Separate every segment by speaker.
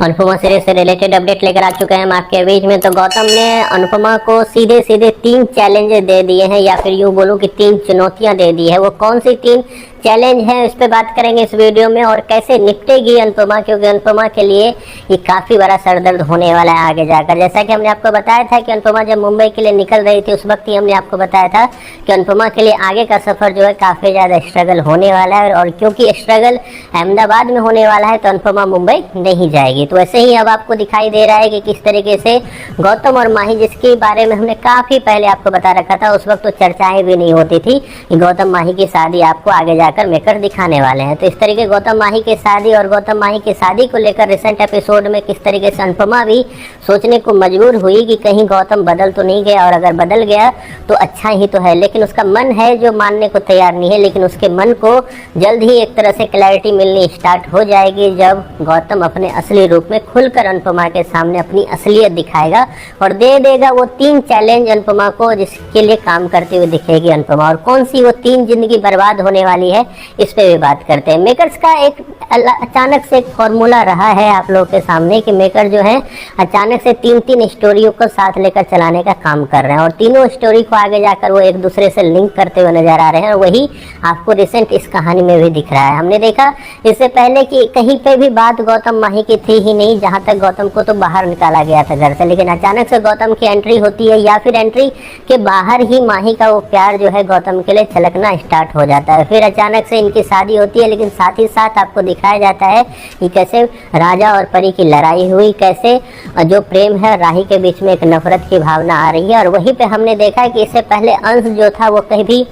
Speaker 1: Anupama series से related update लेकर आ चुके हैं हम आपके बीच में। तो गौतम ने अनुपमा को सीधे सीधे 3 चैलेंज दे दिए हैं, या फिर यूं बोलूं कि 3 चुनौतियां दे दी है। वो कौन सी 3 चैलेंज है, इस पे बात करेंगे इस वीडियो में, और कैसे निपटेगी अनुपमा, क्योंकि अनुपमा के लिए ये काफ़ी बड़ा सरदर्द होने वाला है आगे जाकर। जैसा कि हमने आपको बताया था कि अनुपमा जब मुंबई के लिए निकल रही थी, उस वक्त ही हमने आपको बताया था कि अनुपमा के लिए आगे का सफ़र जो है काफ़ी ज़्यादा स्ट्रगल होने वाला है, और क्योंकि स्ट्रगल अहमदाबाद में होने वाला है तो अनुपमा मुंबई नहीं जाएगी। तो ऐसे ही अब आपको दिखाई दे रहा है कि किस तरीके से गौतम और माही, जिसके बारे में हमने काफ़ी पहले आपको बता रखा था, उस वक्त तो चर्चाएं भी नहीं होती थी कि गौतम माही की शादी आपको आगे जाकर मेकर दिखाने वाले हैं। तो इस तरीके गौतम माही की शादी और गौतम माही की शादी को लेकर रिसेंट एपिसोड में किस तरीके से अनुपमा भी सोचने को मजबूर हुई कि कहीं गौतम बदल तो नहीं गया, और अगर बदल गया तो अच्छा ही तो है, लेकिन उसका मन है जो मानने को तैयार नहीं है। लेकिन उसके मन को जल्द ही एक तरह से क्लैरिटी मिलनी स्टार्ट हो जाएगी जब गौतम अपने असली रूप में खुलकर अनुपमा के सामने अपनी असलियत दिखाएगा और दे देगा वो 3 चैलेंज अनुपमा को, जिसके लिए काम करते हुए दिखेगी अनुपमा। और कौन सी वो 3 जिंदगी बर्बाद होने वाली है, इस पे भी बात करते हैं। मेकर्स का एक अचानक से एक फॉर्मूला रहा है आप लोगों के सामने कि मेकर जो है अचानक से 3 स्टोरियों को साथ लेकर चलाने का काम कर रहे हैं, और तीनों स्टोरी को आगे जाकर वो एक दूसरे से लिंक करते हुए नजर आ रहे हैं। और वही आपको रिसेंट इस कहानी में भी दिख रहा है। हमने देखा इससे पहले कि कहीं पे भी बात गौतम माही की थी ही नहीं, जहाँ तक गौतम को तो बाहर निकाला गया था घर से, लेकिन अचानक से गौतम की एंट्री होती है, या फिर एंट्री के बाहर ही माही का वो प्यार जो है गौतम के लिए छलकना स्टार्ट हो जाता है। फिर अचानक से इनकी शादी होती है, लेकिन साथ ही साथ आपको दिखाया जाता है कि कैसे राजा और परी की लड़ाई हुई, कैसे जो प्रेम है राही के बीच में एक नफरत की भावना आ रही है। और वहीं पे हमने देखा कि इससे पहले अंश जो था वो कहीं भी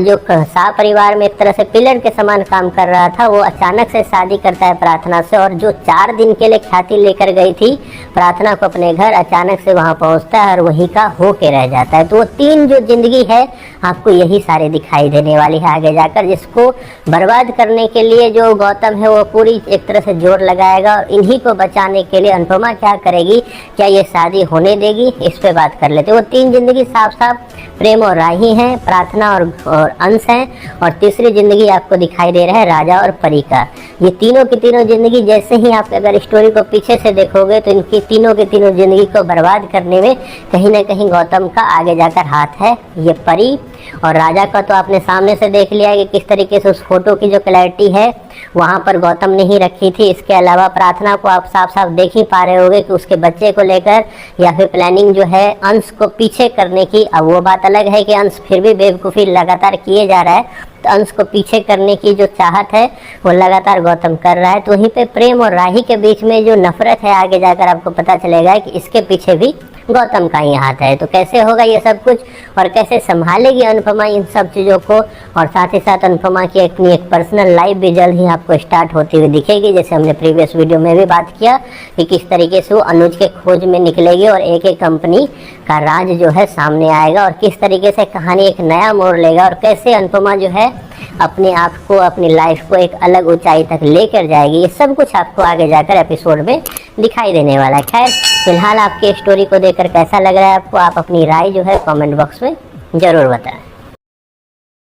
Speaker 1: जो शाह परिवार में एक तरह से पिलर के समान काम कर रहा था, वो अचानक से शादी करता है प्रार्थना से, और जो 4 दिन के लिए ख्याति लेकर गई थी प्रार्थना को अपने घर, अचानक से वहाँ पहुँचता है और वहीं का होके रह जाता है। तो वो 3 जो जिंदगी है आपको यही सारे दिखाई देने वाली है आगे जाकर, जिसको बर्बाद करने के लिए जो गौतम है वो पूरी एक तरह से जोर लगाएगा। और इन्हीं को बचाने के लिए अनुपमा क्या करेगी, क्या ये शादी होने देगी, इस पे बात कर लेते हैं। वो 3 जिंदगी साफ साफ प्रेम और राही हैं, प्रार्थना और अंश हैं, और तीसरी जिंदगी आपको दिखाई दे रहा है राजा और परी का। ये तीनों की तीनों जिंदगी, जैसे ही आप अगर स्टोरी को पीछे से देखोगे तो इनकी तीनों की तीनों जिंदगी को बर्बाद करने में कहीं ना कहीं गौतम का आगे जाकर हाथ है। ये परी और राजा का तो आपने सामने से देख लिया कि किस तरीके से उस फोटो की जो क्लैरिटी है वहाँ पर गौतम ने ही रखी थी। इसके अलावा प्रार्थना को आप साफ साफ देख ही पा रहे होंगे कि उसके बच्चे को लेकर या फिर प्लानिंग जो है अंश को पीछे करने की। अब वो बात अलग है कि अंश फिर भी बेवकूफ़ी लगातार किए जा रहा है, तो अंश को पीछे करने की जो चाहत है वो लगातार गौतम कर रहा है। तो वहीं पे प्रेम और राही के बीच में जो नफरत है आगे जाकर आपको पता चलेगा कि इसके पीछे भी गौतम का ही हाथ है। तो कैसे होगा ये सब कुछ, और कैसे संभालेगी अनुपमा इन सब चीज़ों को, और साथ ही साथ अनुपमा की अपनी एक पर्सनल लाइफ भी जल्द ही आपको स्टार्ट होती हुई दिखेगी। जैसे हमने प्रीवियस वीडियो में भी बात किया कि किस तरीके से वो अनुज के खोज में निकलेगी और एक एक कंपनी का राज जो है सामने आएगा, और किस तरीके से कहानी एक नया मोड़ लेगा, और कैसे अनुपमा जो है अपने आप को, अपनी लाइफ को एक अलग ऊंचाई तक लेकर जाएगी। ये सब कुछ आपको आगे जाकर एपिसोड में दिखाई देने वाला है। खैर फिलहाल आपकी स्टोरी को देखकर कैसा लग रहा है आपको, आप अपनी राय जो है कमेंट बॉक्स में ज़रूर बताएं।